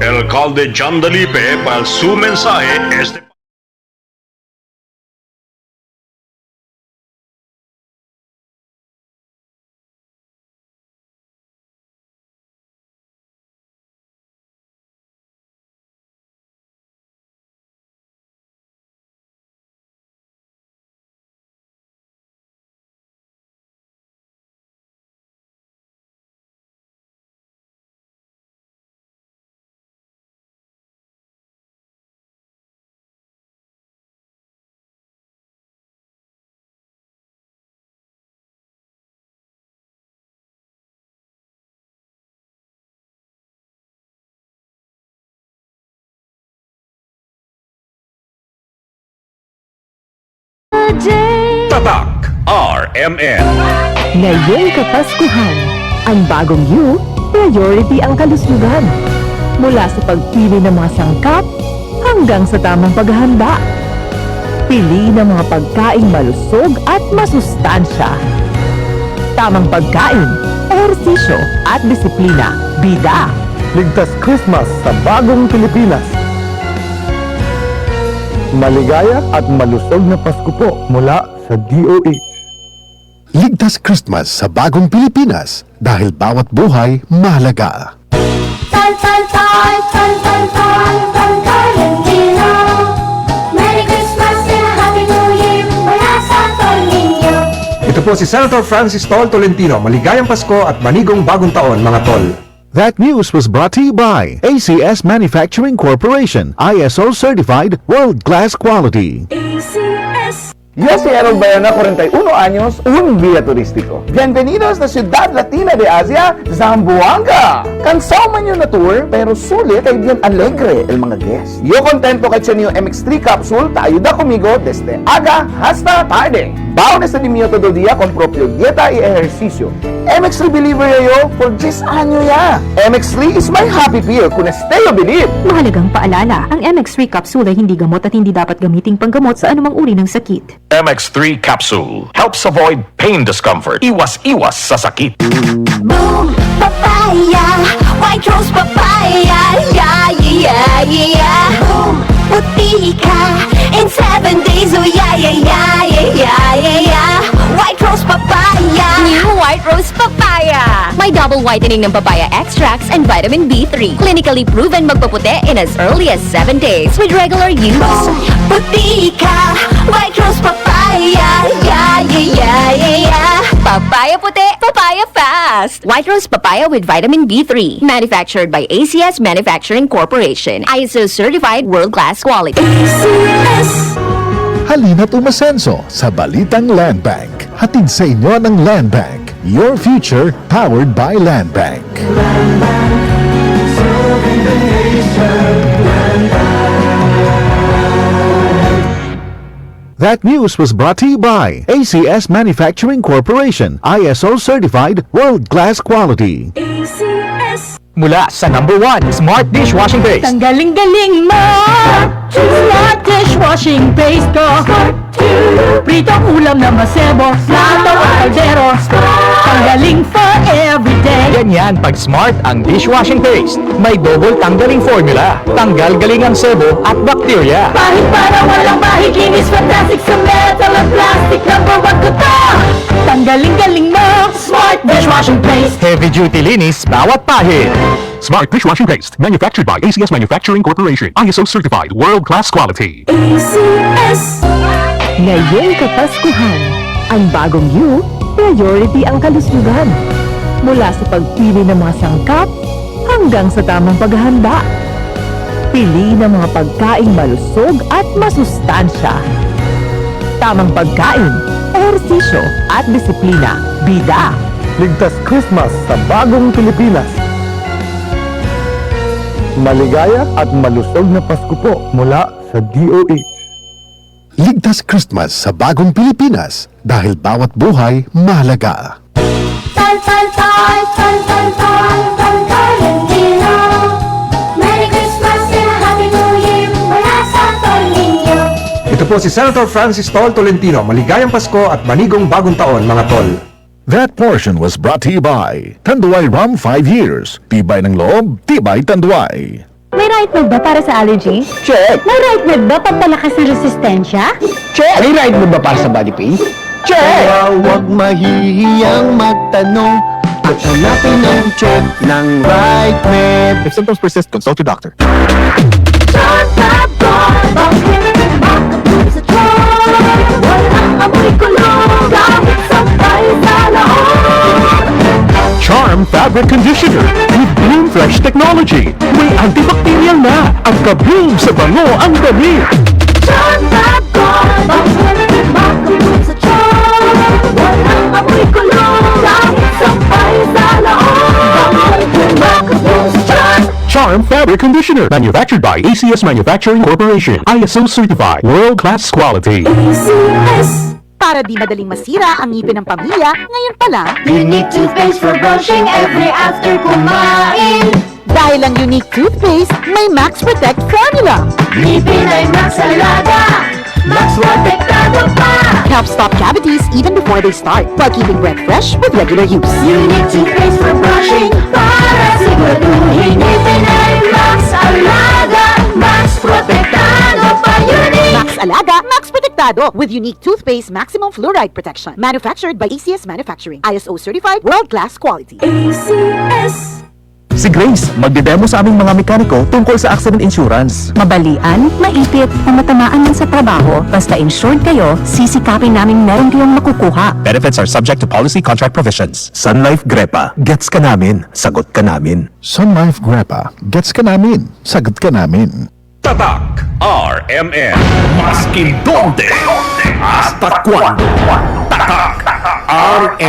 el alcalde John Dalipe para su mensaje este. Tatak RMN. Ngayong Kapaskuhan, ang bagong you, priority ang kalusugan. Mula sa pagpili ng mga sangkap hanggang sa tamang paghahanda. Piliin ang mga pagkaing malusog at masustansya. Tamang pagkain, ehersisyo at disiplina. Bida. Ligtas Christmas sa bagong Pilipinas. Maligaya at malusog na Pasko po mula sa DOH. Ligtas Christmas sa bagong Pilipinas dahil bawat buhay mahalaga. Tal tal tal tal tal tal tal Tolentino. Merry Christmas and a Happy New Year mula sa Tolentino. Ito po si Senator Francis Tol Tolentino. Maligayang Pasko at manigong bagong taon, mga tol. That news was brought to you by ACS Manufacturing Corporation, ISO certified world-class quality. Yo soy Harold Bayona, 41 años, un guía turístico. Bienvenidos a Ciudad Latina de Asia, Zamboanga. Cansado man yung na tour, pero sulit ay bien alegre el mga guests. Yo contento kay Chenio MX3 capsule, te ayuda conmigo desde aga hasta tarde. Baon este mío todo día con propio dieta y ejercicio. MX3 believer yo for 10 años ya. MX3 is my happy pill kung stay o believe. Mahalagang paalala, ang MX3 capsule ay hindi gamot at hindi dapat gamiting panggamot sa anumang uri ng sakit. MX3 capsule helps avoid pain discomfort. Iwas-iwas sa sakit. Boom, papaya, white rose papaya, yeah, yeah, yeah. Boom, puti ka in 7 days, oh yeah, yeah, yeah, yeah, yeah, yeah, yeah. White rose papaya. New White Rose Papaya. May double whitening ng papaya extracts and vitamin B3. Clinically proven magpaputi in as early as 7 days with regular use. Boom, puti ka, white rose papaya, yeah, yeah, yeah, yeah, yeah. Papaya puti, papaya fast. White Rose Papaya with vitamin B3. Manufactured by ACS Manufacturing Corporation. ISO certified world-class quality. ACS. Halina't umasenso sa Balitang Land Bank. Hatid sa inyo ng Land Bank. Your future powered by Land Bank. That news was brought to you by ACS Manufacturing Corporation, ISO certified world-class quality. Mula sa #1 Smart Dishwashing Paste. Ang galing-galing mo! Smart dishwashing paste ko. Pritong ulam na masebo, lataw at kaldero. Tanggaling for everyday. Ganyan pag Smart ang dishwashing paste. May double tanggaling formula. Tanggal galing ang sebo at bakterya. Bahid para walang bahid, linis fantastic sa metal at plastic. #1 ko to! Tanggaling-galing mo! Smart dishwashing paste. Heavy duty linis bawat pahid. Smart Dishwashing Paste, manufactured by ACS Manufacturing Corporation, ISO certified world-class quality. ACS. Ngayong Kapaskuhan, ang bagong you, priority ang kalusugan. Mula sa pagpili ng mga sangkap hanggang sa tamang paghahanda. Piliin ang mga pagkaing malusog at masustansya. Tamang pagkain, ehersisyo at disiplina. Bida. Ligtas Christmas sa bagong Pilipinas. Maligaya at malusog na Pasko po mula sa DOH. Ligtas Christmas sa bagong Pilipinas dahil bawat buhay mahalaga. Tal tal tal tal tal tal tal Tolentino. Merry Christmas and a Happy New Year mula sa Tolentino. Ito po si Senator Francis Tol Tolentino. Maligayang Pasko at manigong bagong taon, mga tol. That portion was brought to you by Tanduay Rum 5 Years. Tibay ng loob, tibay Tanduay. May right move ba para sa allergy? Check! May right move ba pampalakas ng resistensya? Check! May right mo ba para sa body pain? Check! Kaya huwag mahihiyang magtanong at hanapin ang check ng right med. If symptoms persist, consult your doctor. Charm Fabric Conditioner with Bloom Fresh Technology. May antibacterial na. Ang ka-bloom sa bango ang dami. Charm Fabric Conditioner. Manufactured by ACS Manufacturing Corporation. ISO certified. World-class quality. Para di madaling masira ang ngipin ng pamilya, ngayon pa lang, Unique toothpaste for brushing every after kumain. dahil ang unique toothpaste, may Max Protect formula. Ngipin ay Max Alaga, Max Protektado pa. Helps stop cavities even before they start, while keeping breath fresh with regular use. Unique toothpaste for brushing para siguraduhin ngipin ay Max Alaga, Max Protektado pa. Unique! Max Alaga, Max Protectado with unique toothpaste maximum fluoride protection. Manufactured by ACS Manufacturing. ISO certified world-class quality. ACS. Si Grace, magdedemo sa aming mga mekaniko tungkol sa accident insurance. Mabalian, maipit, o matamaan man sa trabaho, basta insured kayo, sisikapin namin meron kayong makukuha. Benefits are subject to policy contract provisions. Sun Life Grepa, gets ka namin, sagot ka namin. Sun Life Grepa, gets ka namin, sagot ka namin. Tatak RMN. Maskin donde hasta cuando. Tatak RMN.